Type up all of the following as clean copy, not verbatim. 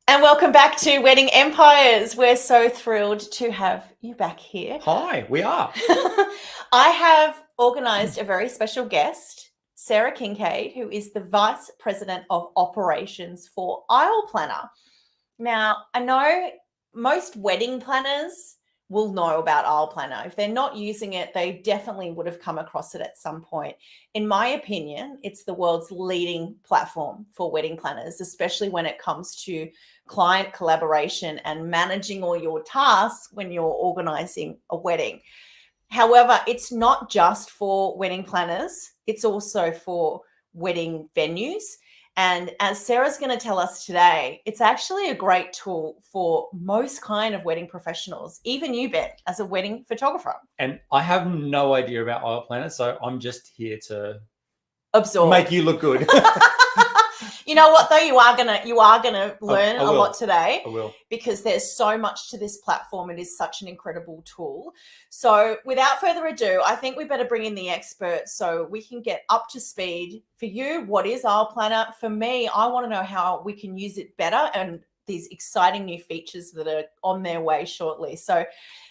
And welcome back to Wedding Empires. We're so thrilled to have you back here. Hi, we are. I have organised a very special guest, Sara Kincaid, who is the Vice President of Operations for Aisle Planner. Now, I know most wedding planners will know about Aisle Planner. If they're not using it, they definitely would have come across it at some point. In my opinion, it's the world's leading platform for wedding planners, especially when it comes to client collaboration and managing all your tasks when you're organizing a wedding. However, it's not just for wedding planners, it's also for wedding venues. And as Sarah's going to tell us today, it's actually a great tool for most kind of wedding professionals, even you, Ben, as a wedding photographer. And I have no idea about Aisle Planner, so I'm just here to absorb, make you look good. You know what, though? You are gonna learn a lot today. I will. Because there's so much to this platform. It is such an incredible tool. So without further ado, I think we better bring in the expert so we can get up to speed. For you, what is Aisle Planner? For me, I want to know how we can use it better and these exciting new features that are on their way shortly. So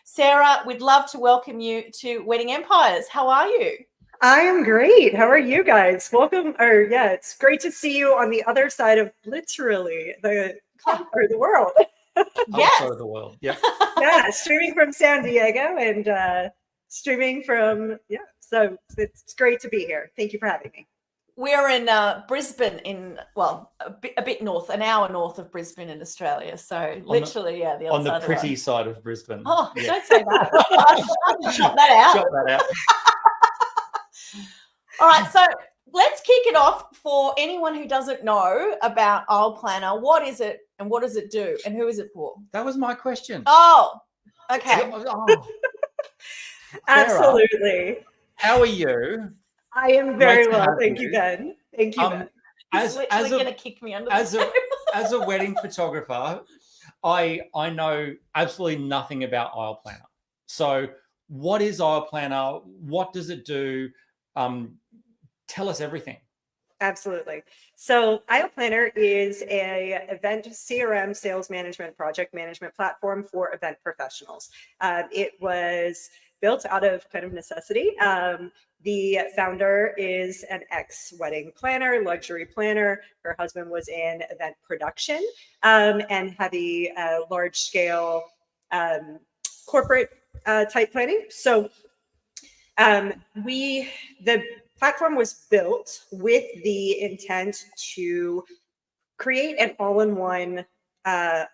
Sara, we'd love to welcome you to Wedding Empires. How are you? I am great. How are you guys? Welcome. It's great to see you on the other side of literally the world. Yes. Outside of the world. Yeah. Yeah, streaming from San Diego and streaming from So it's great to be here. Thank you for having me. We're in Brisbane, a bit north, an hour north of Brisbane in Australia. So literally, the other on the side pretty side of Brisbane. Oh, yeah. Don't say that. Shut that out. Shut that out. All right, so let's kick it off. For anyone who doesn't know about Aisle Planner, what is it and what does it do and who is it for? That was my question. Oh, okay. Absolutely. How are you? I am very well. Thank you, Ben. Thank you, Ben. He's literally going to kick me under the table. As a wedding photographer, I know absolutely nothing about Aisle Planner. So what is Aisle Planner? What does it do? Tell us everything. Absolutely. So Aisle Planner is a event CRM sales management project management platform for event professionals. It was built out of kind of necessity. The founder is an ex-wedding planner, luxury planner. Her husband was in event production and had a large-scale corporate type planning. So the platform was built with the intent to create an all-in-one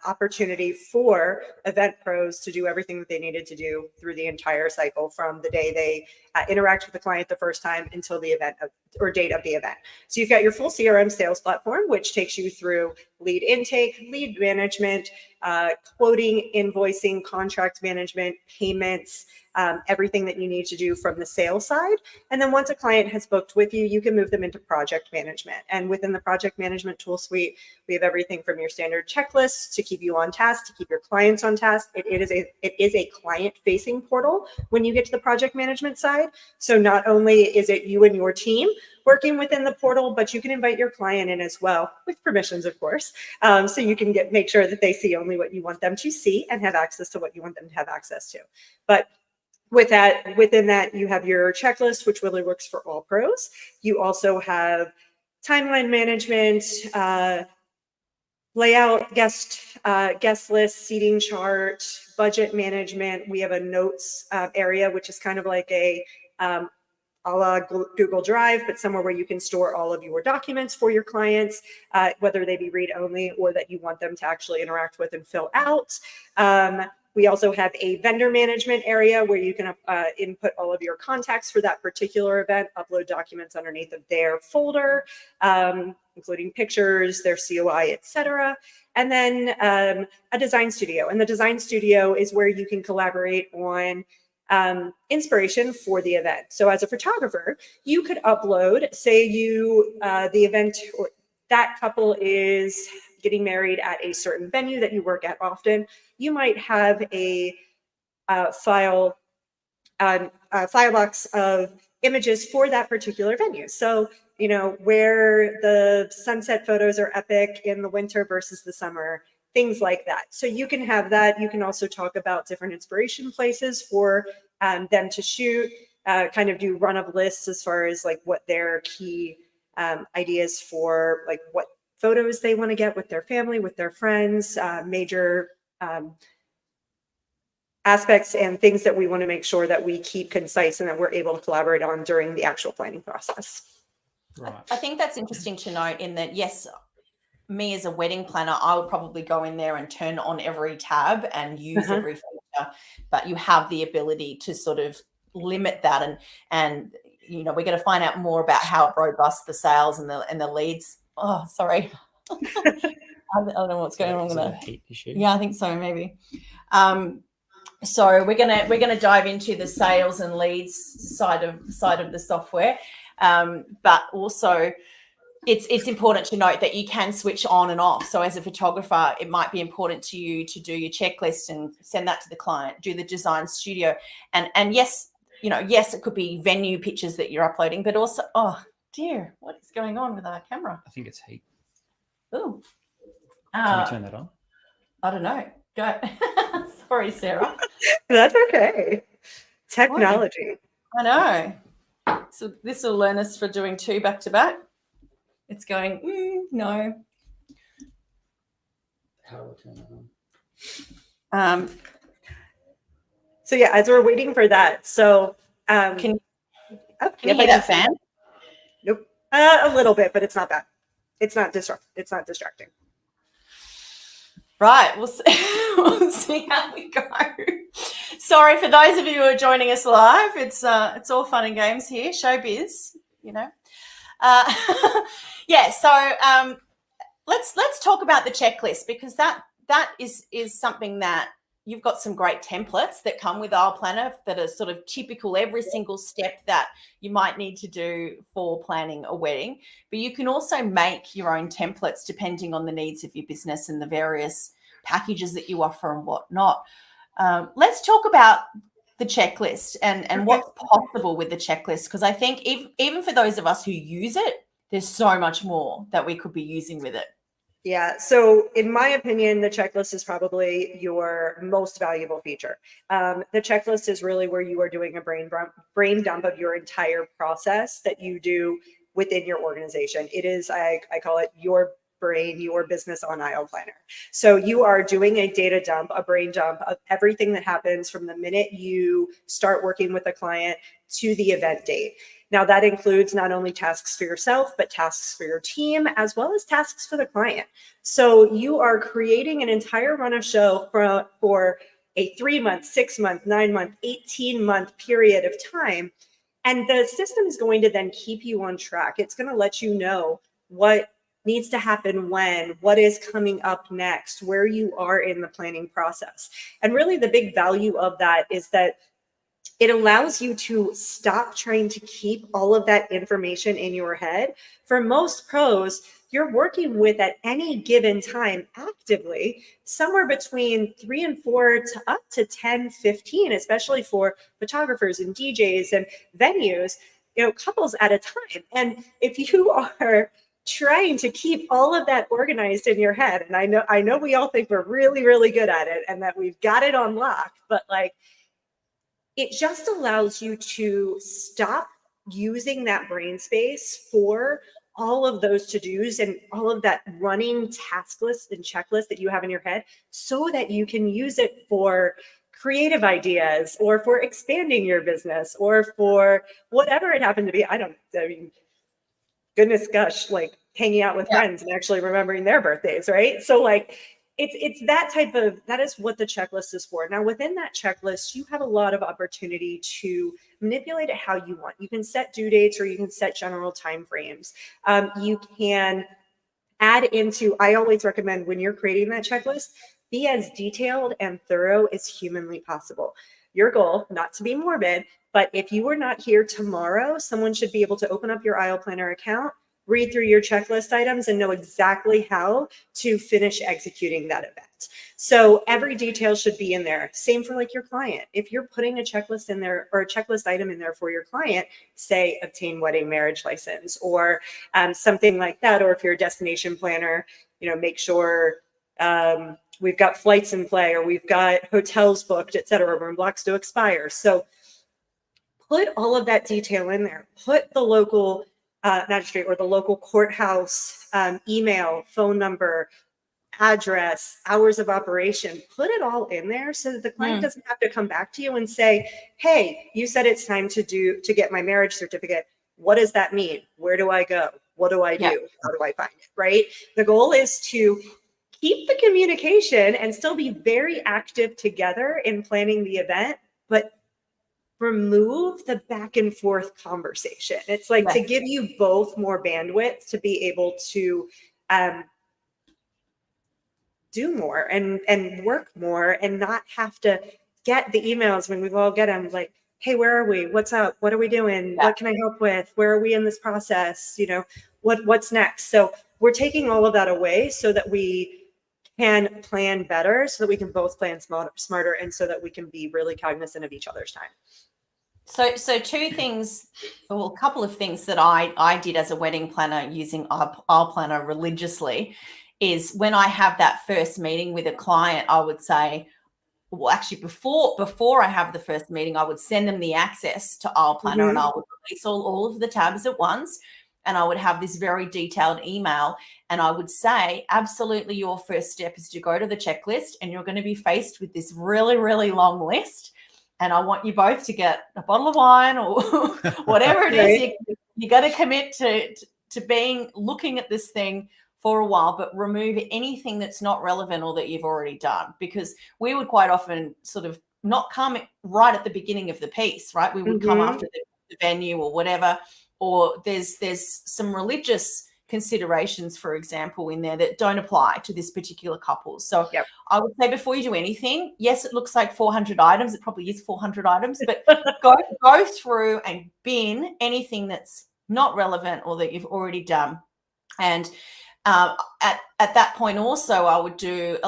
opportunity for event pros to do everything that they needed to do through the entire cycle from the day they interact with the client the first time until the event or date of the event. So you've got your full CRM sales platform, which takes you through lead intake, lead management, quoting, invoicing, contract management, payments, everything that you need to do from the sales side. And then once a client has booked with you, you can move them into project management. And within the project management tool suite, we have everything from your standard checklists to keep you on task, to keep your clients on task. It is a client-facing portal when you get to the project management side. So not only is it you and your team working within the portal, but you can invite your client in as well, with permissions, of course. So you can make sure that they see only what you want them to see and have access to what you want them to have access to. But within that, you have your checklist, which really works for all pros. You also have timeline management, layout, guest list, seating chart, budget management. We have a notes area, which is kind of like a la Google Drive, but somewhere where you can store all of your documents for your clients, whether they be read only or that you want them to actually interact with and fill out. We also have a vendor management area where you can input all of your contacts for that particular event, upload documents underneath of their folder, including pictures, their COI, etc. And then a design studio. And the design studio is where you can collaborate on inspiration for the event. So as a photographer, you could upload, say the event or that couple is getting married at a certain venue that you work at often. You might have a file box of images for that particular venue. So, you know, where the sunset photos are epic in the winter versus the summer, things like that. So you can have that. You can also talk about different inspiration places for them to shoot, kind of do run of lists as far as like what their key ideas for like what photos they want to get with their family, with their friends, major aspects and things that we want to make sure that we keep concise and that we're able to collaborate on during the actual planning process. Right. I think that's interesting to note in that, yes, me as a wedding planner, I would probably go in there and turn on every tab and use every feature, but you have the ability to sort of limit that. And you know, we're going to find out more about how robust the sales and the leads. Oh, sorry. I don't know what's going on. Is that a heat issue? Yeah, I think so, maybe. So we're gonna dive into the sales and leads side of the software, but also it's important to note that you can switch on and off. So as a photographer, it might be important to you to do your checklist and send that to the client, do the design studio, and yes, you know, yes, it could be venue pictures that you're uploading, but also, oh dear, what is going on with our camera? I think it's heat. Oh, Can we turn that on? I don't know. Go. Sorry, Sarah. That's okay. Technology. I know. So this will learn us for doing 2 back to back. It's going, no. How do I turn that on? So yeah, as we're waiting for that, so Can you yep, hear that fan? Nope, a little bit, but it's not bad. It's not distracting. Right, we'll see how we go. Sorry for those of you who are joining us live. It's all fun and games here, showbiz, you know. Yeah, so let's talk about the checklist, because that is something that you've got some great templates that come with Aisle Planner that are sort of typical, every single step that you might need to do for planning a wedding. But you can also make your own templates depending on the needs of your business and the various packages that you offer and whatnot. Let's talk about the checklist and what's possible with the checklist, because I think even for those of us who use it, there's so much more that we could be using with it. Yeah. So in my opinion, the checklist is probably your most valuable feature. The checklist is really where you are doing a brain dump of your entire process that you do within your organization. It is, I call it your brain, your business on Aisle Planner. So you are doing a data dump, a brain dump of everything that happens from the minute you start working with a client to the event date. Now that includes not only tasks for yourself, but tasks for your team, as well as tasks for the client. So you are creating an entire run of show for a 3-month, 6-month, 9-month, 18-month period of time. And the system is going to then keep you on track. It's going to let you know what needs to happen when, what is coming up next, where you are in the planning process. And really the big value of that is that it allows you to stop trying to keep all of that information in your head. For most pros, you're working with at any given time actively somewhere between 3 and 4 to up to 10, 15, especially for photographers and DJs and venues, you know, couples at a time. And if you are trying to keep all of that organized in your head, and I know we all think we're really, really good at it and that we've got it on lock, but like, it just allows you to stop using that brain space for all of those to-dos and all of that running task list and checklist that you have in your head, so that you can use it for creative ideas or for expanding your business or for whatever it happened to be. I mean, goodness gosh, like hanging out with friends and actually remembering their birthdays, right? So like, it's that type of, that is what the checklist is for. Now, within that checklist, you have a lot of opportunity to manipulate it how you want. You can set due dates or you can set general timeframes. You can add into, I always recommend when you're creating that checklist, be as detailed and thorough as humanly possible. Your goal, not to be morbid, but if you were not here tomorrow, someone should be able to open up your Aisle Planner account, read through your checklist items and know exactly how to finish executing that event. So every detail should be in there. Same for like your client. If you're putting a checklist in there or a checklist item in there for your client, say obtain wedding marriage license or something like that. Or if you're a destination planner, you know, make sure We've got flights in play, or we've got hotels booked, et cetera, room blocks to expire. So put all of that detail in there. Put the local magistrate or the local courthouse email, phone number, address, hours of operation, put it all in there so that the client doesn't have to come back to you and say, hey, you said it's time to get my marriage certificate. What does that mean? Where do I go? What do I do? How do I find it? Right? The goal is to keep the communication and still be very active together in planning the event, but remove the back and forth conversation. It's like to give you both more bandwidth to be able to do more and work more and not have to get the emails when we all get them like, hey, where are we? What's up? What are we doing? What can I help with? Where are we in this process? You know, what's next? So we're taking all of that away so that we can plan better, so that we can both plan smarter, and so that we can be really cognizant of each other's time. So two things, well, a couple of things that I did as a wedding planner using Aisle Planner religiously is when I have that first meeting with a client, I would say, well, actually before I have the first meeting, I would send them the access to Aisle Planner and I would release all of the tabs at once. And I would have this very detailed email and I would say, absolutely, your first step is to go to the checklist and you're going to be faced with this really, really long list. And I want you both to get a bottle of wine or whatever it is. You got to commit to looking at this thing for a while, but remove anything that's not relevant or that you've already done, because we would quite often sort of not come right at the beginning of the piece, right? We would come after the venue or whatever, or there's some religious considerations, for example, in there that don't apply to this particular couple. So I would say before you do anything, yes, it looks like 400 items. It probably is 400 items, but go through and bin anything that's not relevant or that you've already done. And at that point also, I would do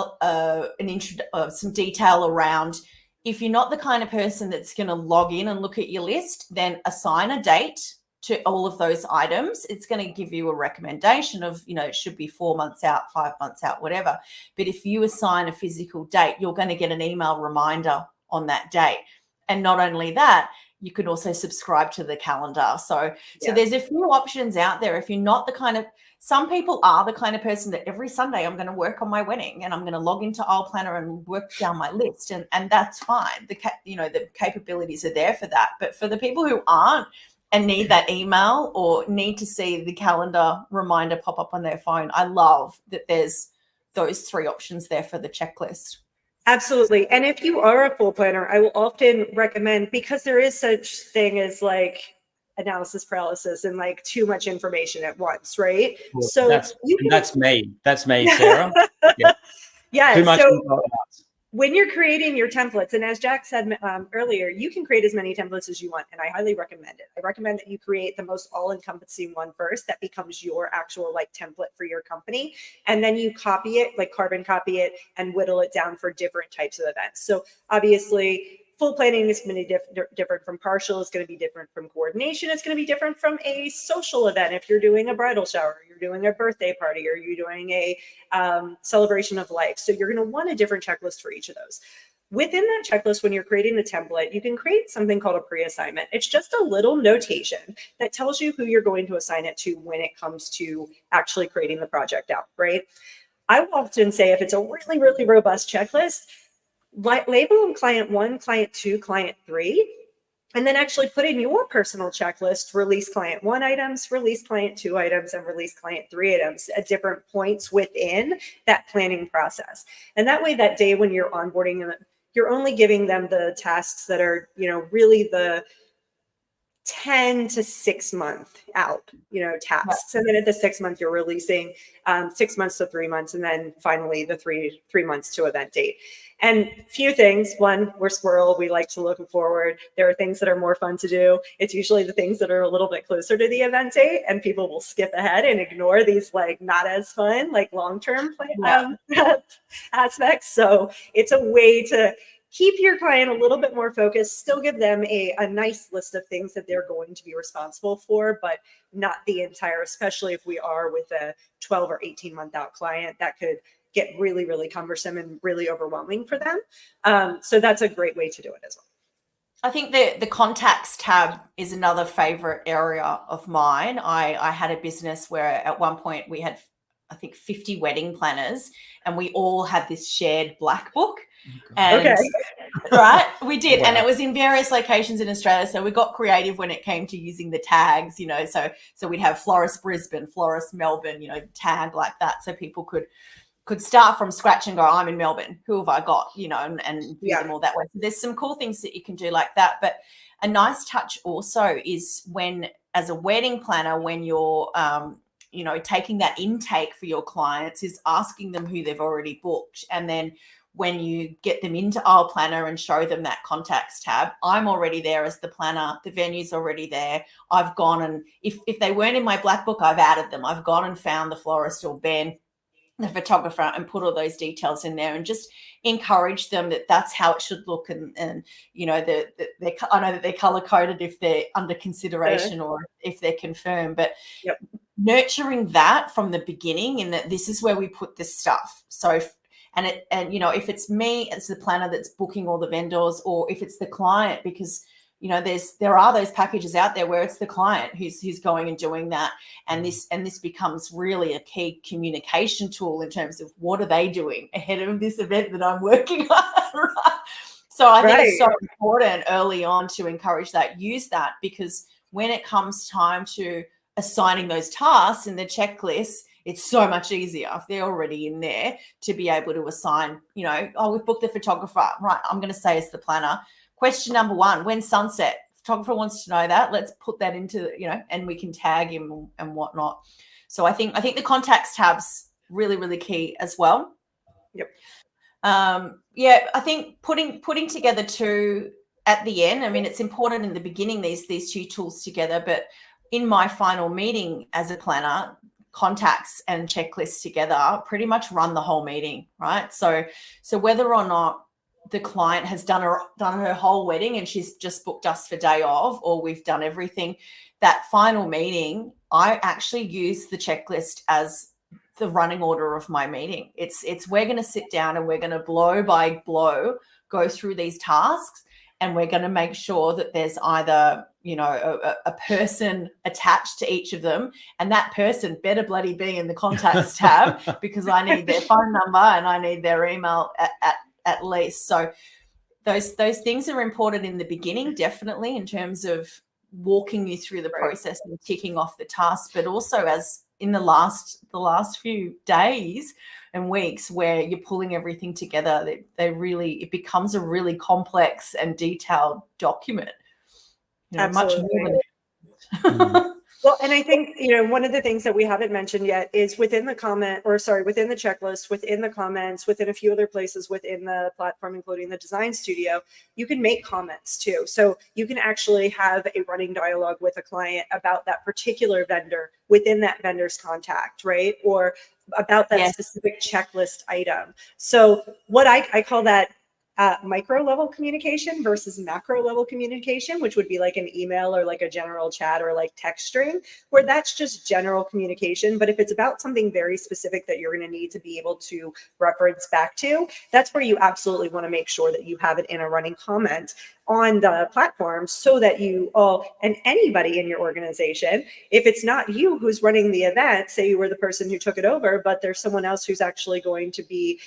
some detail around, if you're not the kind of person that's going to log in and look at your list, then assign a date to all of those items. It's going to give you a recommendation of, it should be 4 months out, 5 months out, whatever. But if you assign a physical date, you're going to get an email reminder on that date. And not only that, you can also subscribe to the calendar. So there's a few options out there. If you're not the kind of, some people are the kind of person that every Sunday I'm going to work on my wedding and I'm going to log into Aisle Planner and work down my list. And that's fine. The capabilities are there for that. But for the people who aren't, and need that email or need to see the calendar reminder pop up on their phone, I love that there's those 3 options there for the checklist. Absolutely. And if you are a full planner, I will often recommend, because there is such thing as like analysis paralysis and like too much information at once, right? Well, so that's me, Sarah. Too much info at once. When you're creating your templates, and as Jack said earlier, you can create as many templates as you want, and I highly recommend it. I recommend that you create the most all-encompassing one first that becomes your actual like template for your company, and then you copy it, like carbon copy it, and whittle it down for different types of events. So obviously, full planning is going to be different from partial. It's going to be different from coordination. It's going to be different from a social event. If you're doing a bridal shower, you're doing a birthday party, or you're doing a celebration of life. So you're going to want a different checklist for each of those. Within that checklist, when you're creating the template, you can create something called a pre-assignment. It's just a little notation that tells you who you're going to assign it to when it comes to actually creating the project out, right? I will often say if it's a really, really robust checklist, label them client 1, client 2, client 3, and then actually put in your personal checklist, release client 1 items, release client 2 items, and release client 3 items at different points within that planning process. And that way, that day when you're onboarding them, you're only giving them the tasks that are, really the 10 to 6 month out, tasks. And then at the 6 month, you're releasing 6 months to 3 months. And then finally the three months to event date. And few things. One, we're squirrel. We like to look forward. There are things that are more fun to do. It's usually the things that are a little bit closer to the event date, and people will skip ahead and ignore these like not as fun, like long-term aspects. So it's a way to keep your client a little bit more focused, still give them a nice list of things that they're going to be responsible for, but not the entire, especially if we are with a 12 or 18 month out client, that could get really, really cumbersome and really overwhelming for them. So that's a great way to do it as well. I think the contacts tab is another favorite area of mine. I had a business where at one point we had, I think, 50 wedding planners, and we all had this shared black book. And right, we did. Wow. And it was in various locations in Australia. So we got creative when it came to using the tags, you know, so we'd have Florist Brisbane, Florist Melbourne, you know, tag like that. So people could start from scratch and go, I'm in Melbourne, who have I got, you know, and view them all that way. So there's some cool things that you can do like that. But a nice touch also is when, as a wedding planner, when you're, you know, taking that intake for your clients, is asking them who they've already booked. And then when you get them into Aisle Planner and show them that contacts tab, I'm already there as the planner. The venue's already there. I've gone and if they weren't in my black book, I've added them. I've gone and found the florist or Ben, the photographer, and put all those details in there and just encourage them that that's how it should look. And you know, I know that they're color coded if they're under consideration or if they're confirmed, but nurturing that from the beginning, in that this is where we put this stuff. So and you know, if it's me as the planner that's booking all the vendors, or if it's the client, because you know, there are those packages out there where it's the client who's going and doing that, and this becomes really a key communication tool in terms of what are they doing ahead of this event that I'm working on. Right? So I think it's so important early on to encourage that, use that, because when it comes time to assigning those tasks in the checklist, it's so much easier if they're already in there to be able to assign, you know, oh, we've booked the photographer, right? I'm going to say as the planner, question number 1, when's sunset? Photographer wants to know that. Let's put that into, you know, and we can tag him and whatnot. So I think the contacts tab's really, really key as well. Yep. Yeah, I think putting together two at the end. I mean, it's important in the beginning, these two tools together, but in my final meeting as a planner, contacts and checklists together pretty much run the whole meeting, right? So whether or not the client has done her whole wedding and she's just booked us for day of, or we've done everything, that final meeting, I actually use the checklist as the running order of my meeting. It's we're going to sit down and we're going to blow by blow go through these tasks, and we're going to make sure that there's either, you know, a person attached to each of them, and that person better bloody be in the contacts tab because I need their phone number and I need their email at least. So those things are important in the beginning, definitely, in terms of walking you through the process and ticking off the tasks, but also as in the last few days and weeks where you're pulling everything together, it becomes a really complex and detailed document. You know, much more than Well, and I think, you know, one of the things that we haven't mentioned yet is within the within the checklist, within the comments, within a few other places within the platform, including the design studio, you can make comments too. So you can actually have a running dialogue with a client about that particular vendor within that vendor's contact, right? Or about that specific checklist item. So what I call that micro level communication versus macro level communication, which would be like an email or like a general chat or like text string, where that's just general communication. But if it's about something very specific that you're going to need to be able to reference back to, that's where you absolutely want to make sure that you have it in a running comment on the platform, so that you all and anybody in your organization, if it's not you who's running the event, say you were the person who took it over, but there's someone else who's actually going to be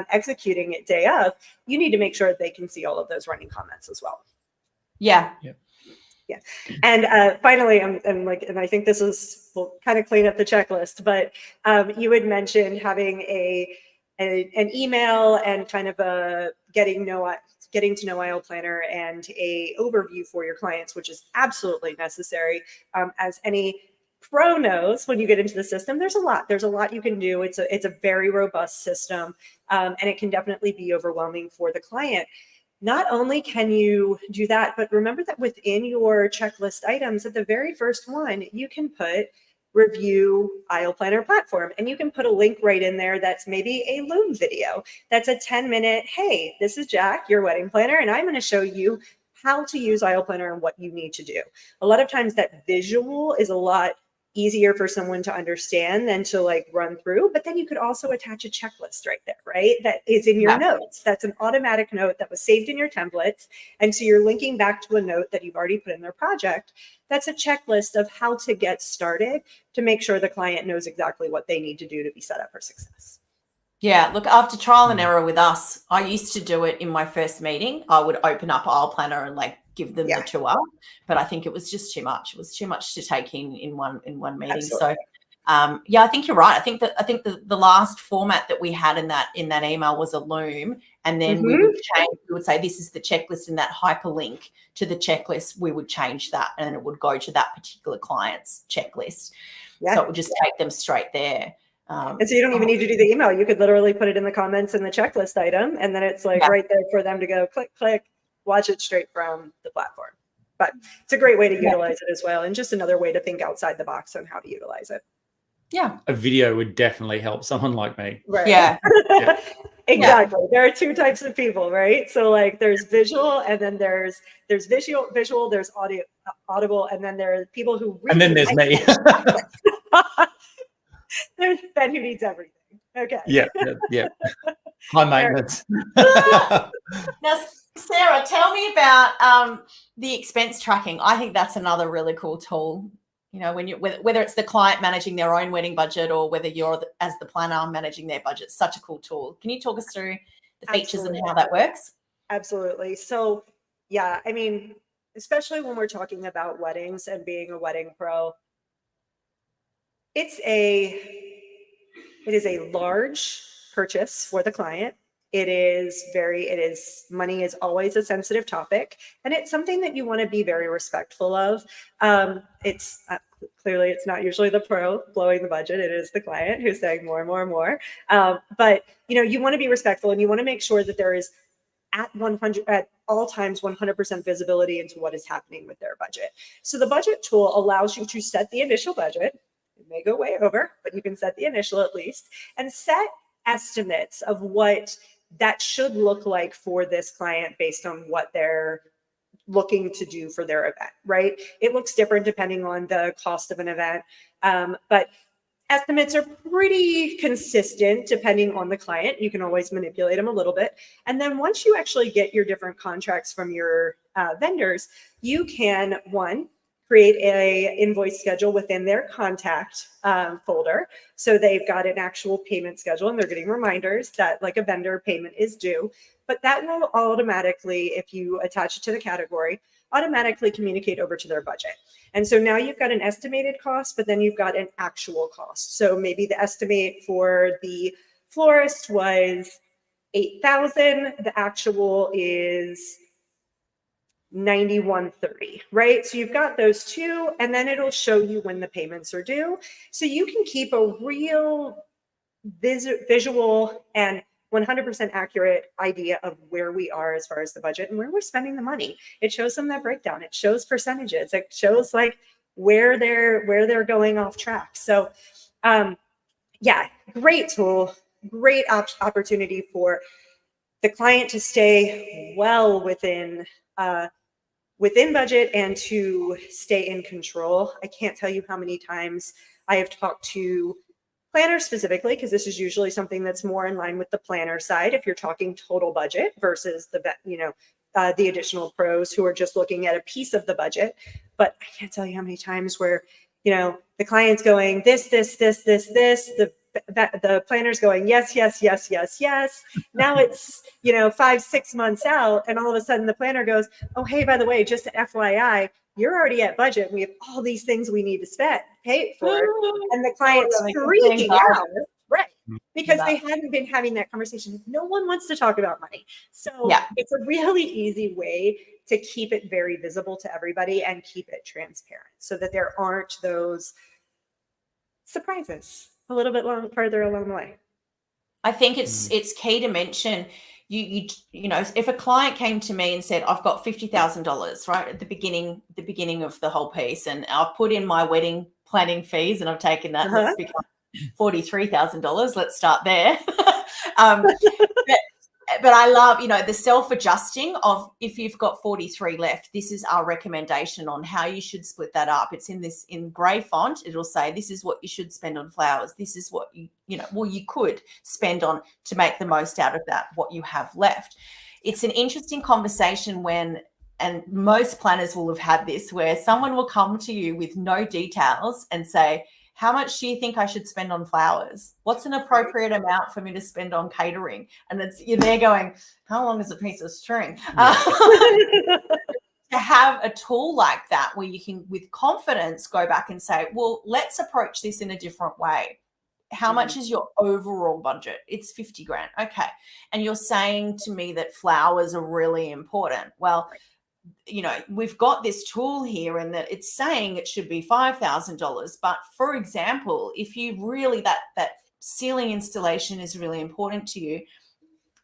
executing it day of, you need to make sure that they can see all of those running comments as well. Yeah. And finally, and I think this will kind of clean up the checklist, but you had mentioned having an email and kind of a getting to know Aisle Planner and a overview for your clients, which is absolutely necessary. As any pro knows, when you get into the system, there's a lot you can do. It's a very robust system, and it can definitely be overwhelming for the client. Not only can you do that, but remember that within your checklist items, at the very first one, you can put review Aisle Planner platform, and you can put a link right in there that's maybe a Loom video. That's a 10-minute, hey, this is Jack, your wedding planner, and I'm going to show you how to use Aisle Planner and what you need to do. A lot of times that visual is a lot easier for someone to understand than to like run through. But then you could also attach a checklist right there, right? That is in your notes. That's an automatic note that was saved in your templates. And so you're linking back to a note that you've already put in their project. That's a checklist of how to get started to make sure the client knows exactly what they need to do to be set up for success. Yeah, look, after trial and error with us, I used to do it in my first meeting. I would open up Aisle Planner and like give them the tour, but I think it was just too much. It was too much to take in one meeting. Absolutely. So, yeah, I think you're right. I think the last format that we had in that email was a loom, and then we would change. We would say this is the checklist, and that hyperlink to the checklist, we would change that, and it would go to that particular client's checklist. Yeah. So it would just take them straight there. And so you don't even need to do the email. You could literally put it in the comments in the checklist item, and then it's like right there for them to go click, click, watch it straight from the platform. But it's a great way to utilize it as well, and just another way to think outside the box on how to utilize it. Yeah. A video would definitely help someone like me. Right. Yeah. Exactly. Yeah. There are two types of people, right? So like there's visual, and then there's visual, there's audible, and then there are people who really and then there's me. There's Ben who needs everything. Okay. Yeah. High maintenance. Now, Sarah, tell me about the expense tracking. I think that's another really cool tool. You know, when whether it's the client managing their own wedding budget or whether you're as the planner managing their budget, such a cool tool. Can you talk us through the features and how that works? Absolutely. So, yeah, I mean, especially when we're talking about weddings and being a wedding pro, it is a large purchase for the client. Money is always a sensitive topic, and it's something that you want to be very respectful of. It's clearly it's not usually the pro blowing the budget. It is the client who's saying more and more and more. But you want to be respectful, and you want to make sure that there is at all times 100% visibility into what is happening with their budget. So the budget tool allows you to set the initial budget. It may go way over, but you can set the initial at least, and set estimates of what that should look like for this client based on what they're looking to do for their event, right? It looks different depending on the cost of an event, but estimates are pretty consistent depending on the client. You can always manipulate them a little bit. And then once you actually get your different contracts from your vendors, you can, create a invoice schedule within their contact folder. So they've got an actual payment schedule, and they're getting reminders that like a vendor payment is due. But that will automatically, if you attach it to the category, automatically communicate over to their budget. And so now you've got an estimated cost, but then you've got an actual cost. So maybe the estimate for the florist was $8,000. The actual is $91.30, right? So you've got those two, and then it'll show you when the payments are due. So you can keep a real visual and 100% accurate idea of where we are as far as the budget and where we're spending the money. It shows them that breakdown. It shows percentages. It shows like where they're going off track. So yeah, great tool, great opportunity for the client to stay well within budget and to stay in control. I can't tell you how many times I have talked to planners specifically, because this is usually something that's more in line with the planner side. If you're talking total budget versus the additional pros who are just looking at a piece of the budget. But I can't tell you how many times where, the client's going this, the planner's going, yes. Now it's, 5-6 months out, and all of a sudden the planner goes, oh, hey, by the way, just FYI, you're already at budget. We have all these things we need to pay for. And the client's freaking out, right? Because they hadn't been having that conversation. No one wants to talk about money. So it's a really easy way to keep it very visible to everybody and keep it transparent so that there aren't those surprises a little bit further along the way. I think it's key to mention, if a client came to me and said, I've got $50,000 right at the beginning of the whole piece, and I've put in my wedding planning fees and I've taken that, let's become $43,000. Let's start there. but I love, the self-adjusting of, if you've got 43 left, this is our recommendation on how you should split that up. It's in gray font. It'll say, this is what you should spend on flowers. This is what you could spend on to make the most out of that, what you have left. It's an interesting conversation and most planners will have had this, where someone will come to you with no details and say, how much do you think I should spend on flowers? What's an appropriate amount for me to spend on catering? And you're there going, how long is a piece of string? To have a tool like that where you can, with confidence, go back and say, well, let's approach this in a different way. How much is your overall budget? It's 50 grand. Okay. And you're saying to me that flowers are really important. Well, we've got this tool here and that it's saying it should be $5,000. But for example, if you really, that ceiling installation is really important to you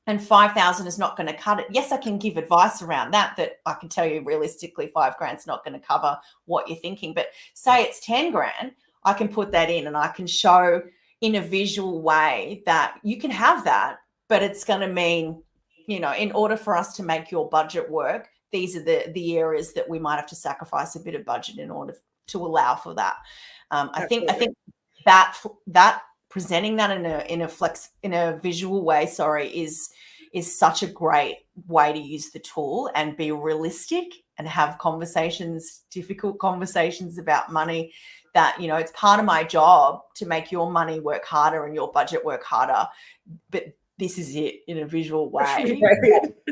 and 5,000 is not going to cut it. Yes, I can give advice around that I can tell you realistically 5 grand's not going to cover what you're thinking. But say it's 10 grand, I can put that in and I can show in a visual way that you can have that, but it's going to mean, in order for us to make your budget work, these are the areas that we might have to sacrifice a bit of budget in order to allow for that. I think that presenting that in a visual way, is such a great way to use the tool and be realistic and have difficult conversations about money. That it's part of my job to make your money work harder and your budget work harder, but this is it in a visual way.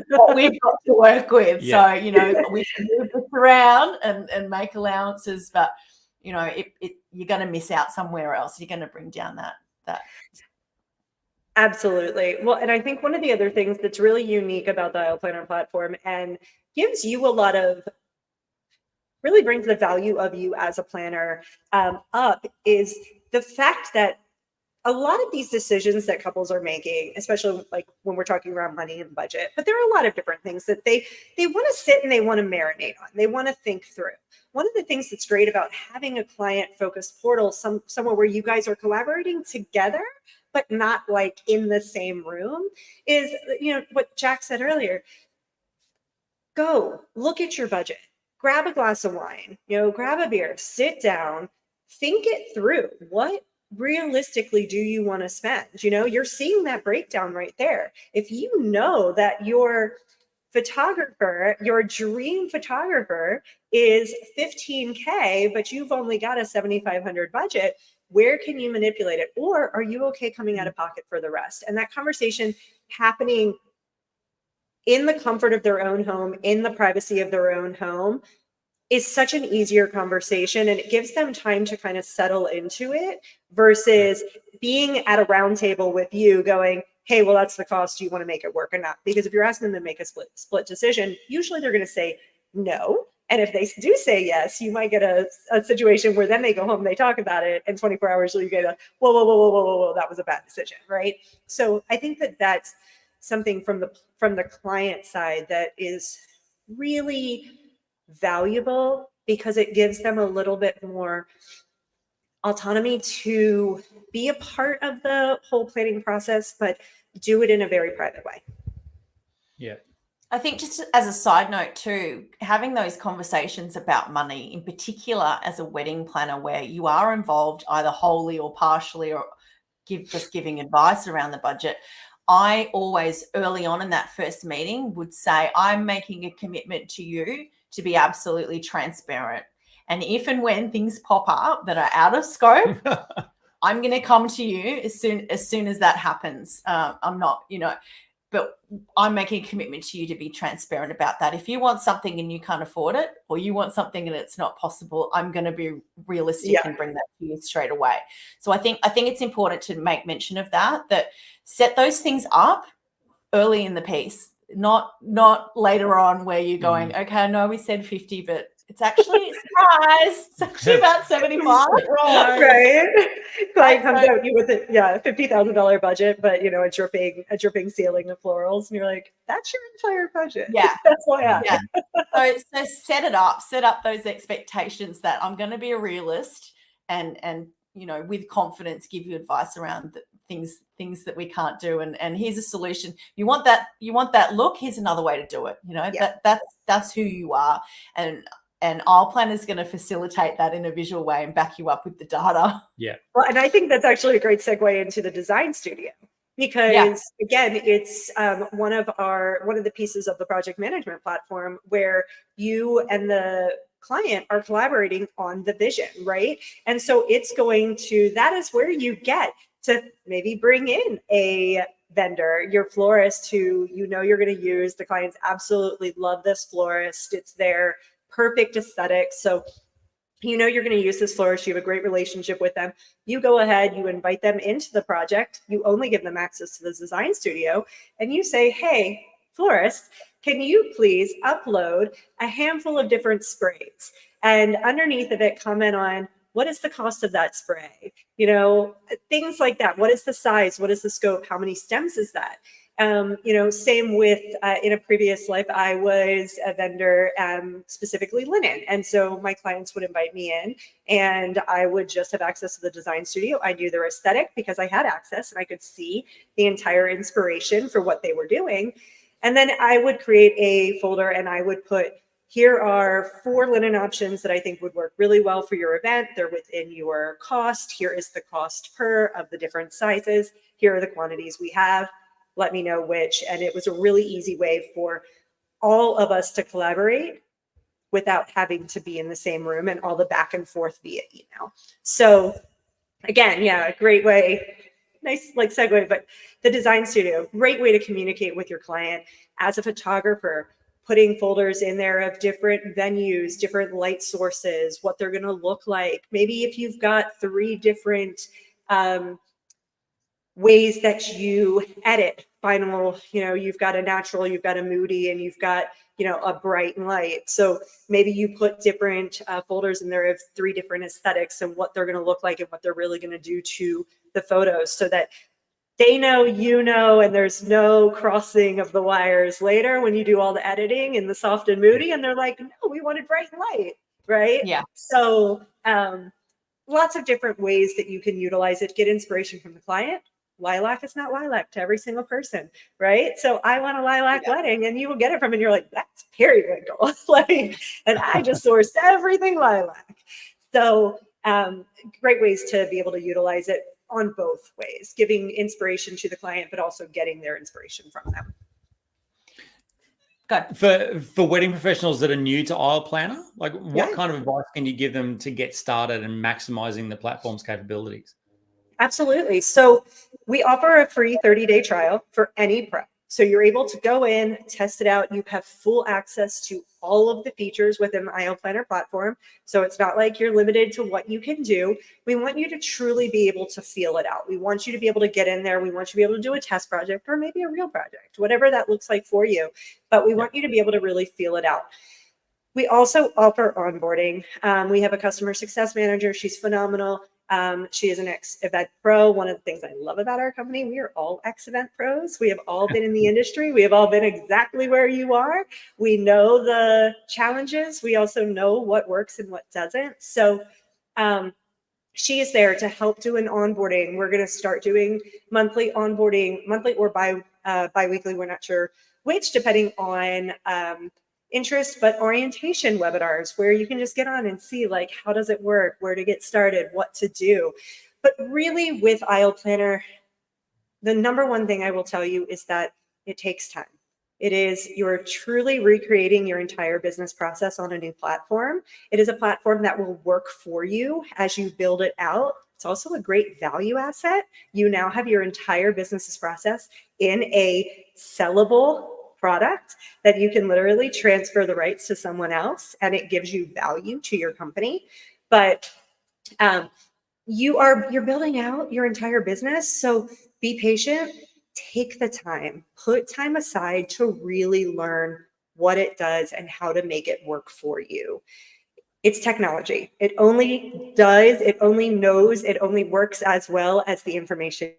What we've got to work with. Yeah. So, we can move this around and make allowances, but, you're going to miss out somewhere else. You're going to bring down that. Absolutely. Well, and I think one of the other things that's really unique about the Aisle Planner platform and gives you really brings the value of you as a planner up is the fact that a lot of these decisions that couples are making, especially like when we're talking around money and budget, but there are a lot of different things that they want to sit and they want to marinate on. They want to think through. One of the things that's great about having a client-focused portal, somewhere where you guys are collaborating together, but not like in the same room, is what Jack said earlier. Go look at your budget. Grab a glass of wine. Grab a beer. Sit down. Think it through. What realistically do you want to spend? You're seeing that breakdown right there. If you know that your dream photographer is $15K, but you've only got a $7,500 budget, where can you manipulate it? Or are you okay coming out of pocket for the rest? And that conversation happening in the comfort of their own home, in the privacy of their own home, is such an easier conversation, and it gives them time to kind of settle into it versus being at a round table with you going, hey, well, that's the cost. Do you want to make it work or not? Because if you're asking them to make a split decision, usually they're going to say no. And if they do say yes, you might get a situation where then they go home, they talk about it, and 24 hours later you get a, whoa, that was a bad decision, right? So I think that that's something from the client side that is really valuable, because it gives them a little bit more autonomy to be a part of the whole planning process, but do it in a very private way. Yeah. I think, just as a side note too, having those conversations about money, in particular as a wedding planner, where you are involved either wholly or partially, or just giving advice around the budget, I always, early on in that first meeting, would say, I'm making a commitment to you to be absolutely transparent. And if and when things pop up that are out of scope, I'm going to come to you as soon as that happens. I'm not, but I'm making a commitment to you to be transparent about that. If you want something and you can't afford it, or you want something and it's not possible, I'm going to be realistic and bring that to you straight away. So I think it's important to make mention of that set those things up early in the piece. Not later on where you're going, okay, I know we said 50, but it's actually surprise. It's actually about 75. Right. Client comes out you with a $50,000 budget, but a dripping ceiling of florals, and you're like, that's your entire budget. Yeah. That's why. Yeah. So set up those expectations that I'm going to be a realist and you know, with confidence, give you advice around things that we can't do. And here's a solution. You want that look, here's another way to do it. You know, that's who you are. And Aisle Planner is going to facilitate that in a visual way and back you up with the data. Yeah. Well, and I think that's actually a great segue into the design studio, because again, it's one of the pieces of the project management platform where you and the client are collaborating on the vision, right? And so that is where you get to maybe bring in a vendor, your florist who you know you're going to use. The clients absolutely love this florist. It's their perfect aesthetic. So you know you're going to use this florist. You have a great relationship with them. You go ahead, you invite them into the project. You only give them access to the design studio, and you say, hey, florist, can you please upload a handful of different sprays? And underneath of it, comment on what is the cost of that spray? You know, things like that. What is the size? What is the scope? How many stems is that? You know, same with in a previous life, I was a vendor, specifically linen. And so my clients would invite me in and I would just have access to the design studio. I knew their aesthetic because I had access and I could see the entire inspiration for what they were doing. And then I would create a folder and I would put, here are 4 linen options that I think would work really well for your event. They're within your cost. Here is the cost per of the different sizes. Here are the quantities we have. Let me know which. And it was a really easy way for all of us to collaborate without having to be in the same room and all the back and forth via email. So again, yeah, a great way, nice like segue, but the design studio, great way to communicate with your client. As a photographer, putting folders in there of different venues, different light sources, what they're gonna look like. Maybe if you've got 3 different ways that you edit final, you know, you've got a natural, you've got a moody, and you've got, you know, a bright and light. So maybe you put different folders in there of 3 different aesthetics and what they're going to look like and what they're really going to do to the photos, so that they know, you know, and there's no crossing of the wires later when you do all the editing in the soft and moody, and they're like, no, we wanted bright and light, right? Yeah. So lots of different ways that you can utilize it, get inspiration from the client. Lilac is not lilac to every single person, right? So I want a lilac wedding, and you will get it from, and you're like, that's periwinkle, like, and I just sourced everything lilac. So great ways to be able to utilize it on both ways, giving inspiration to the client, but also getting their inspiration from them. For wedding professionals that are new to Aisle Planner, like what kind of advice can you give them to get started and maximizing the platform's capabilities? Absolutely. So we offer a free 30-day trial for any pro. So you're able to go in, test it out. You have full access to all of the features within the Aisle Planner platform. So it's not like you're limited to what you can do. We want you to truly be able to feel it out. We want you to be able to get in there. We want you to be able to do a test project or maybe a real project, whatever that looks like for you. But we want you to be able to really feel it out. We also offer onboarding. We have a customer success manager. She's phenomenal. She is an ex-event pro. One of the things I love about our company, we are all ex-event pros. We have all been in the industry. We have all been exactly where you are. We know the challenges. We also know what works and what doesn't. So she is there to help do an onboarding. We're going to start doing monthly onboarding, monthly or bi-weekly. We're not sure which, depending on interest, but orientation webinars where you can just get on and see, like, how does it work, where to get started, what to do. But really with Aisle Planner, the number one thing I will tell you is that it takes time. It is, you're truly recreating your entire business process on a new platform. It is a platform that will work for you as you build it out. It's also a great value asset. You now have your entire business process in a sellable product that you can literally transfer the rights to someone else, and it gives you value to your company. But you're building out your entire business. So be patient, take the time, put time aside to really learn what it does and how to make it work for you. It's technology. It only knows, it only works as well as the information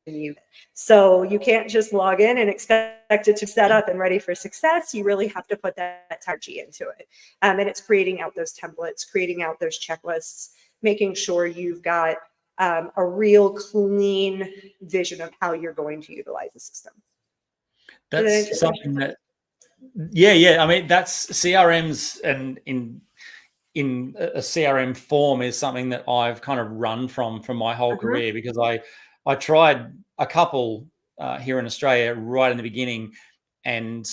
you. So you can't just log in and expect it to set up and ready for success. You really have to put that energy into it. And it's creating out those templates, creating out those checklists, making sure you've got a real clean vision of how you're going to utilize the system. That's something that, yeah. I mean, that's CRMs, and in a CRM form is something that I've kind of run from my whole career, because I tried a couple here in Australia right in the beginning, and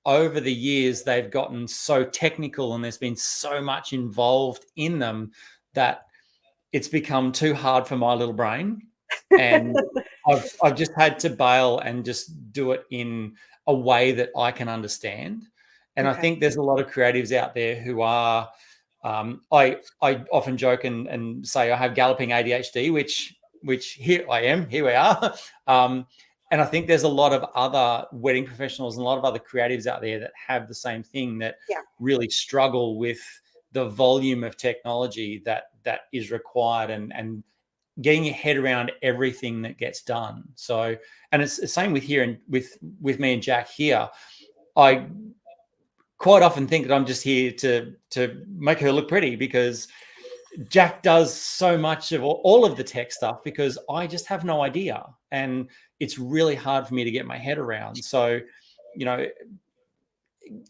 over the years they've gotten so technical and there's been so much involved in them that it's become too hard for my little brain, and I've just had to bail and just do it in a way that I can understand. And I think there's a lot of creatives out there who are, I often joke and say I have galloping ADHD, which here I am, here we are. And I think there's a lot of other wedding professionals and a lot of other creatives out there that have the same thing, that really struggle with the volume of technology that is required, and getting your head around everything that gets done. So, and it's the same with here, and with me and Jack here. I quite often think that I'm just here to make her look pretty, because Jack does so much of all of the tech stuff, because I just have no idea, and it's really hard for me to get my head around. So,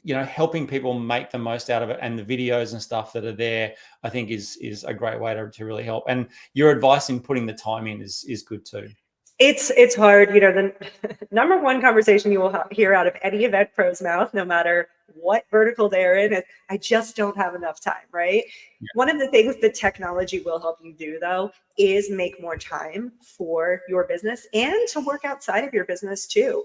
helping people make the most out of it, and the videos and stuff that are there, I think is a great way to really help. And your advice in putting the time in is good too. It's hard. The number one conversation you will hear out of any event pro's mouth, no matter what vertical they're in, is, I just don't have enough time, right? Yeah. One of the things that technology will help you do, though, is make more time for your business and to work outside of your business too.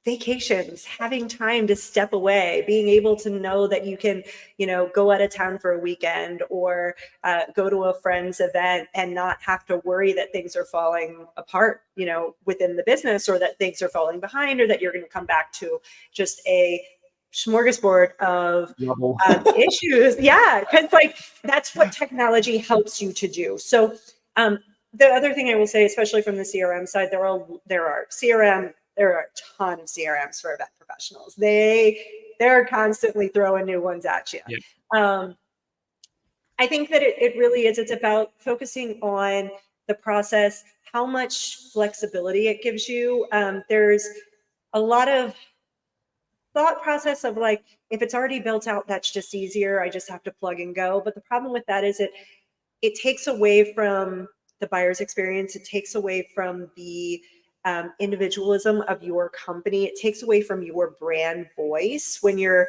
Vacations, having time to step away, being able to know that you can, go out of town for a weekend, or go to a friend's event and not have to worry that things are falling apart, within the business, or that things are falling behind, or that you're going to come back to just a smorgasbord of issues. Yeah, because that's what technology helps you to do. So the other thing I will say, especially from the CRM side, there are a ton of CRMs for event professionals. They're constantly throwing new ones at you. Yeah. I think that it really is. It's about focusing on the process, how much flexibility it gives you. There's a lot of thought process of if it's already built out, that's just easier. I just have to plug and go. But the problem with that is it takes away from the buyer's experience. It takes away from the individualism of your company. It takes away from your brand voice when you're,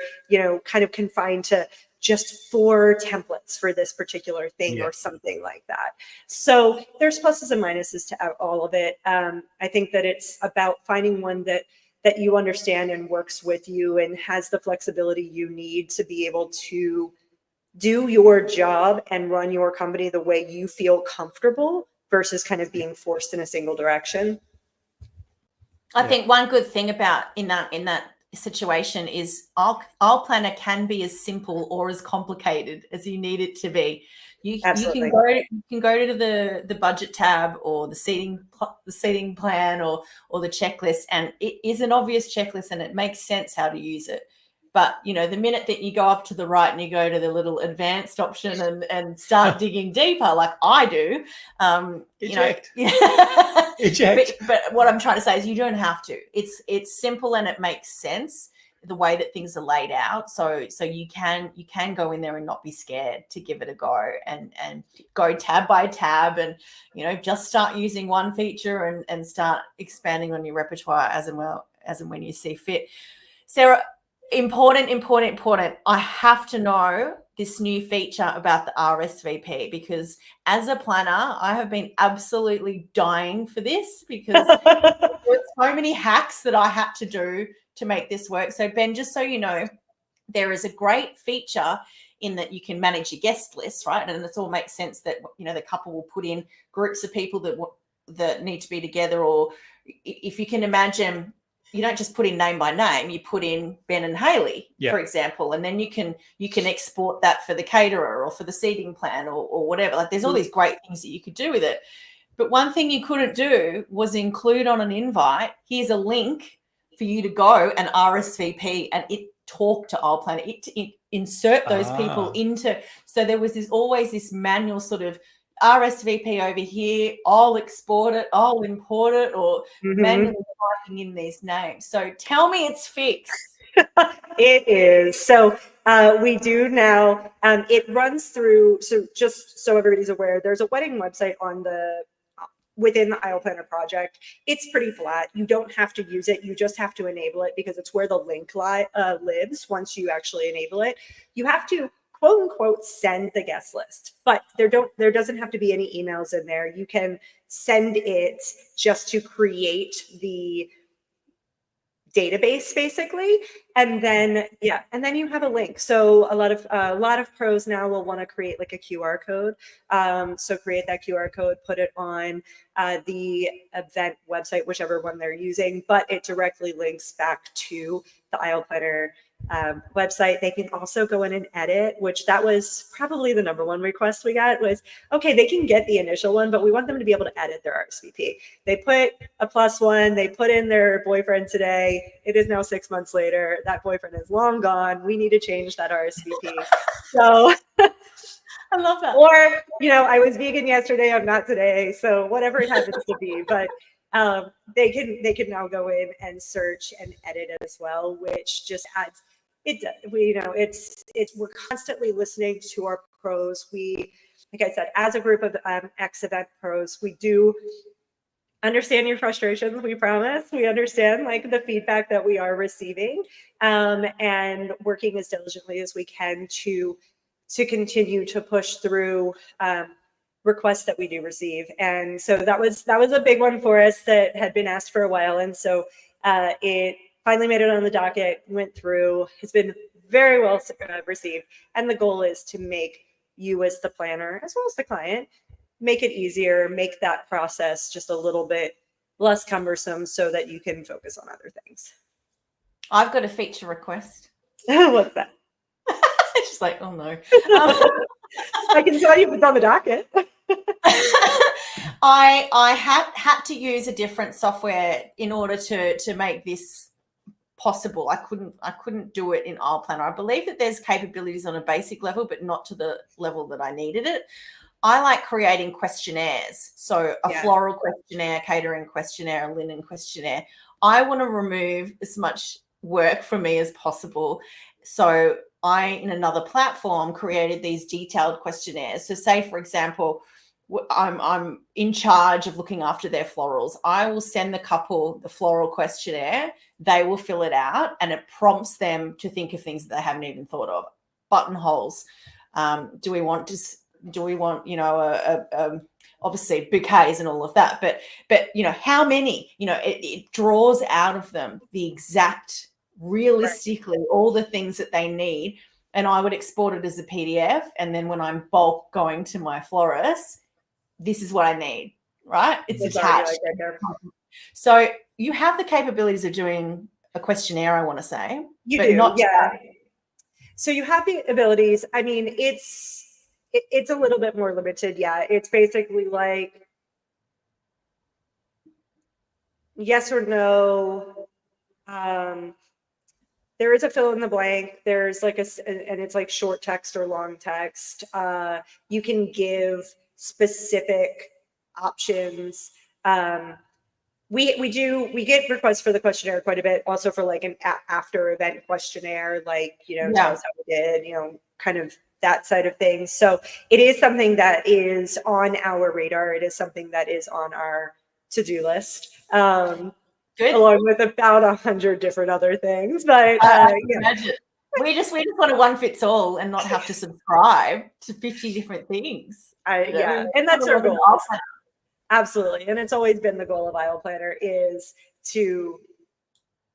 kind of confined to just 4 templates for this particular thing or something like that. So there's pluses and minuses to all of it. I think that it's about finding one that you understand and works with you and has the flexibility you need to be able to do your job and run your company the way you feel comfortable, versus kind of being forced in a single direction. I think one good thing about in that situation is our planner can be as simple or as complicated as you need it to be. You can go to the budget tab, or the seating plan, or the checklist, and it is an obvious checklist and it makes sense how to use it. But, the minute that you go up to the right and you go to the little advanced option and start digging deeper, like I do, eject. Eject. But what I'm trying to say is you don't have to. It's simple and it makes sense the way that things are laid out. So you can go in there and not be scared to give it a go, and go tab by tab, and just start using one feature and start expanding on your repertoire as and when you see fit. Sarah, important. I have to know this new feature about the RSVP, because as a planner, I have been absolutely dying for this, because there's so many hacks that I had to do to make this work. So Ben, just so you know, there is a great feature in that you can manage your guest list, right? And it all makes sense that, the couple will put in groups of people that need to be together, or if you can imagine, you don't just put in name by name, you put in Ben and Haley, for example, and then you can export that for the caterer or for the seating plan or whatever. There's all these great things that you could do with it. But one thing you couldn't do was include on an invite, here's a link for you to go and RSVP and it talk to Planner. insert those people into. So there was always this manual sort of RSVP over here. I'll export it. I'll import it, or manually typing in these names. So tell me it's fixed. It is. So we do now, it runs through, so just so everybody's aware, there's a wedding website within the Aisle Planner project. It's pretty flat. You don't have to use it. You just have to enable it, because it's where the link lives once you actually enable it. You have to, quote unquote, send the guest list, but there doesn't have to be any emails in there. You can send it just to create the database, basically, and then you have a link. So a lot of pros now will want to create like a QR code. So create that QR code, put it on the event website, whichever one they're using, but it directly links back to the Aisle Planner website. They can also go in and edit, which that was probably the number one request we got, was, okay, they can get the initial one, but we want them to be able to edit their RSVP. They put a +1, they put in their boyfriend today. It is now 6 months later. That boyfriend is long gone. We need to change that RSVP. So I love that. Or, I was vegan yesterday, I'm not today. So whatever it happens to be, but they can now go in and search and edit it as well, which just adds we're constantly listening to our pros. We, like I said, as a group of ex-event pros, we do understand your frustrations. We promise. We understand like the feedback that we are receiving, and working as diligently as we can to continue to push through requests that we do receive. And so that was a big one for us that had been asked for a while. And so it finally made it on the docket, went through. It's been very well received. And the goal is to make you as the planner, as well as the client, make it easier, make that process just a little bit less cumbersome so that you can focus on other things. I've got a feature request. What's that? She's like, oh no. I can tell you if it's on the docket. I had to use a different software in order to make this possible. I couldn't do it in Aisle Planner. I believe that there's capabilities on a basic level, but not to the level that I needed it. I like creating questionnaires. So a floral questionnaire, catering questionnaire, a linen questionnaire. I want to remove as much work from me as possible. So I, in another platform, created these detailed questionnaires. So say, for example, I'm in charge of looking after their florals. I will send the couple the floral questionnaire. They will fill it out, and it prompts them to think of things that they haven't even thought of. Buttonholes. Do we want, obviously bouquets and all of that, but how many, it draws out of them the exact, realistically, all the things that they need. And I would export it as a PDF. And then when I'm bulk going to my florist, this is what I need, right? It's attached. Right there. So you have the capabilities of doing a questionnaire, I want to say. You do, yeah. So you have the abilities. I mean, it's a little bit more limited. Yeah. It's basically like yes or no. There is a fill in the blank. There's like and it's like short text or long text. You can give specific options. We get requests for the questionnaire quite a bit, also for like an after event questionnaire, like, tell us how we did, kind of that side of things. So it is something that is on our radar. It is something that is on our to-do list. Good. Along with about 100 different other things, but imagine. We just want a one fits all and not have to subscribe to 50 different things. And that's our goal. Absolutely, and it's always been the goal of Aisle Planner is to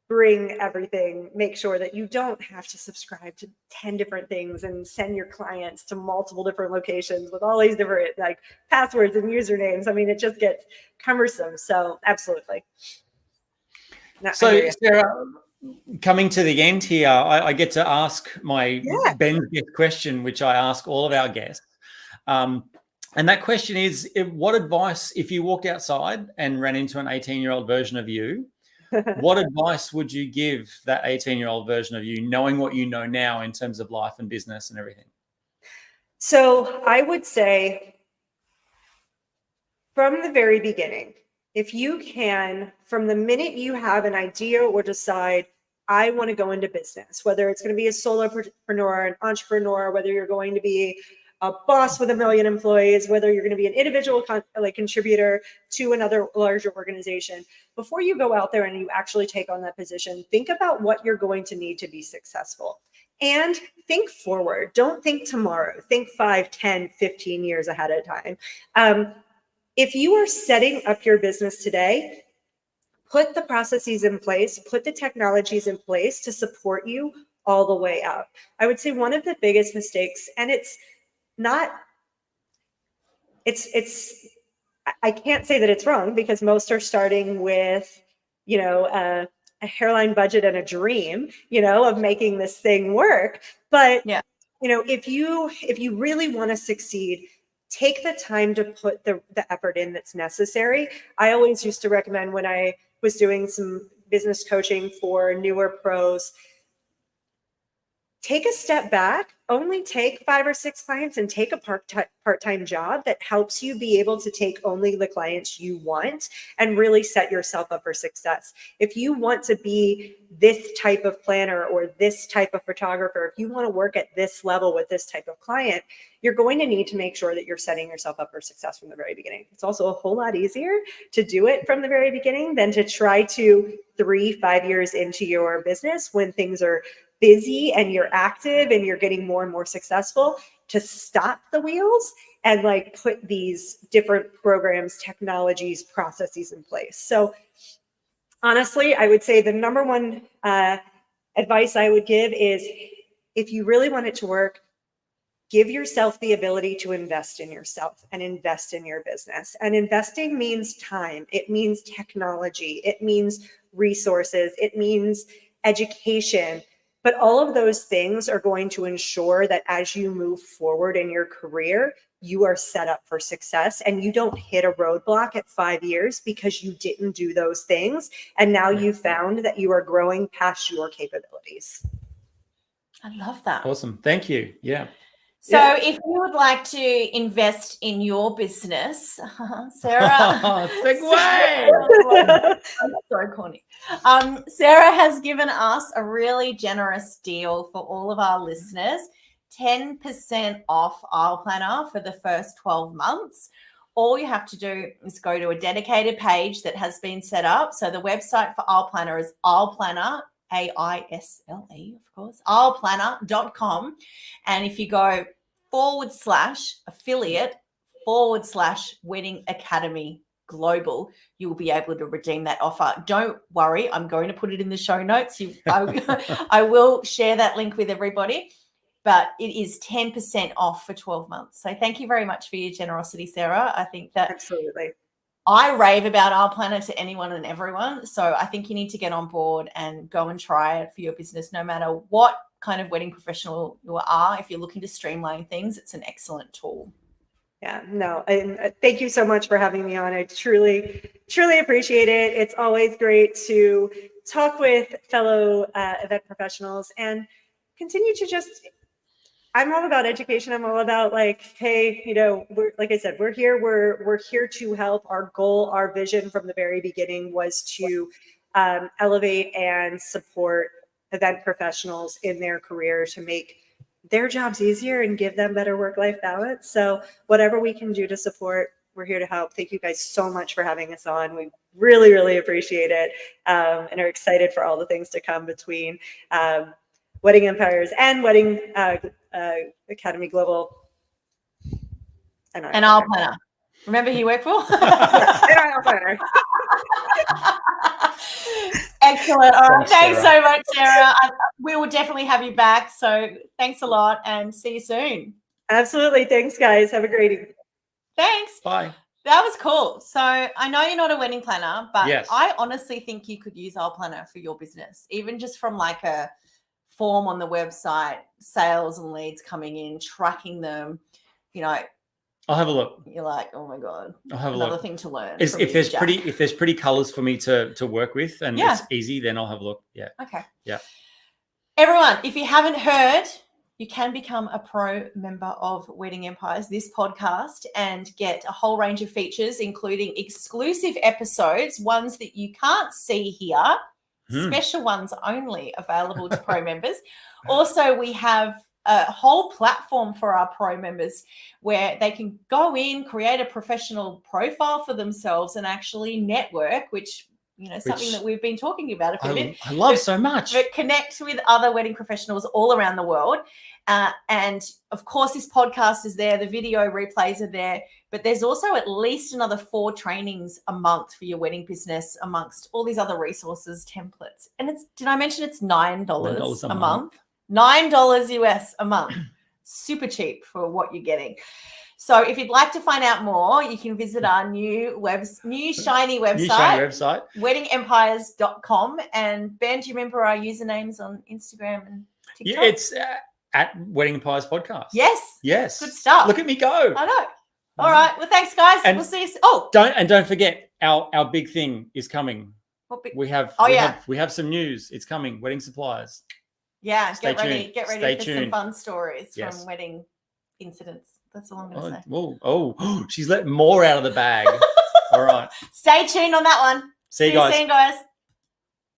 bring everything, make sure that you don't have to subscribe to 10 different things and send your clients to multiple different locations with all these different like passwords and usernames. I mean, it just gets cumbersome. So absolutely. So Sarah, coming to the end here, I get to ask my Ben's guest question, which I ask all of our guests. And that question is, what advice, if you walked outside and ran into an 18-year-old version of you, What advice would you give that 18-year-old version of you, knowing what you know now in terms of life and business and everything? So I would say from the very beginning, if you can, from the minute you have an idea or decide, I want to go into business, whether it's going to be a solopreneur, an entrepreneur, whether you're going to be a boss with 1 million employees, whether you're going to be an individual contributor to another larger organization, before you go out there and you actually take on that position, think about what you're going to need to be successful. And think forward. Don't think tomorrow. Think 5, 10, 15 years ahead of time. If you are setting up your business today, put the processes in place, put the technologies in place to support you all the way up. I would say one of the biggest mistakes, and I can't say that it's wrong, because most are starting with, a hairline budget and a dream, of making this thing work. But, Yeah. if you really want to succeed, take the time to put the effort in that's necessary. I always used to recommend, when I was doing some business coaching for newer pros, take a step back, only take 5 or 6 clients, and take a part-time job that helps you be able to take only the clients you want and really set yourself up for success. If you want to be this type of planner or this type of photographer, if you want to work at this level with this type of client, you're going to need to make sure that you're setting yourself up for success from the very beginning. It's also a whole lot easier to do it from the very beginning than to try to 3-5 years into your business, when things are busy and you're active and you're getting more and more successful, to stop the wheels and put these different programs, technologies, processes in place. So honestly, I would say the number one advice I would give is, if you really want it to work, give yourself the ability to invest in yourself and invest in your business. And investing means time. It means technology. It means resources. It means education. But all of those things are going to ensure that as you move forward in your career, you are set up for success, and you don't hit a roadblock at 5 years because you didn't do those things. And now you've found that you are growing past your capabilities. I love that. Awesome. Thank you. Yeah. So if you would like to invest in your business, Sarah. Segue. I'm so corny. Sarah has given us a really generous deal for all of our listeners, 10% off Aisle Planner for the first 12 months. All you have to do is go to a dedicated page that has been set up. So the website for Aisle Planner is Aisle Planner, AISLE, of course, aisleplanner.com. And if you go /affiliate/Wedding Academy Global, you will be able to redeem that offer. Don't worry, I'm going to put it in the show notes. I will share that link with everybody, but it is 10% off for 12 months. So thank you very much for your generosity, Sarah. I think that Absolutely. I rave about Aisle Planner to anyone and everyone. So I think you need to get on board and go and try it for your business, no matter what kind of wedding professional you are. If you're looking to streamline things, it's an excellent tool. Yeah, no, and thank you so much for having me on. I truly, truly appreciate it. It's always great to talk with fellow event professionals and continue to I'm all about education. I'm all about hey, we're, like I said, we're here to help. Our goal, our vision from the very beginning was to elevate and support event professionals in their career, to make their jobs easier and give them better work-life balance. So whatever we can do to support, we're here to help. Thank you guys so much for having us on. We really, really appreciate it, and are excited for all the things to come between Wedding Empires and Wedding Academy Global. And Aisle Planner. Remember who you work for? Aisle Planner. Excellent. All right. Thanks so much, Sarah. We will definitely have you back. So thanks a lot, and see you soon. Absolutely. Thanks, guys. Have a great evening. Thanks. Bye. That was cool. So I know you're not a wedding planner, but yes, I honestly think you could use Aisle Planner for your business, even just from a form on the website, sales and leads coming in, tracking them, I'll have a look. You're like, oh my God, I'll have a another look. thing to learn. If from there's Jack. pretty colors for me to work with and Yeah. it's easy, then I'll have a look. Yeah. Okay. Yeah. Everyone, if you haven't heard, you can become a pro member of Wedding Empires, this podcast, and get a whole range of features, including exclusive episodes, ones that you can't see here, special ones only available to pro members. Also, we have a whole platform for our pro members where they can go in, create a professional profile for themselves and actually network, which something that we've been talking about a fair bit. I love so much. But connect with other wedding professionals all around the world. And of course, this podcast is there. The video replays are there. But there's also at least another 4 trainings a month for your wedding business amongst all these other resources, templates. And did I mention it's $9 a month? $9 US a month. Super cheap for what you're getting. So if you'd like to find out more, you can visit our new shiny website, weddingempires.com. And Ben, do you remember our usernames on Instagram and TikTok? Yeah, it's at Wedding Empires Podcast. Yes. Yes. Good stuff. Look at me go. I know. All right. Well, thanks, guys. And we'll see you. Don't forget our big thing is coming. We have some news. It's coming. Wedding supplies. Yeah. Stay tuned. Get ready for some fun stories from wedding incidents. That's all I'm going to say. Oh, she's let more out of the bag. All right. Stay tuned on that one. See you guys. Soon, guys.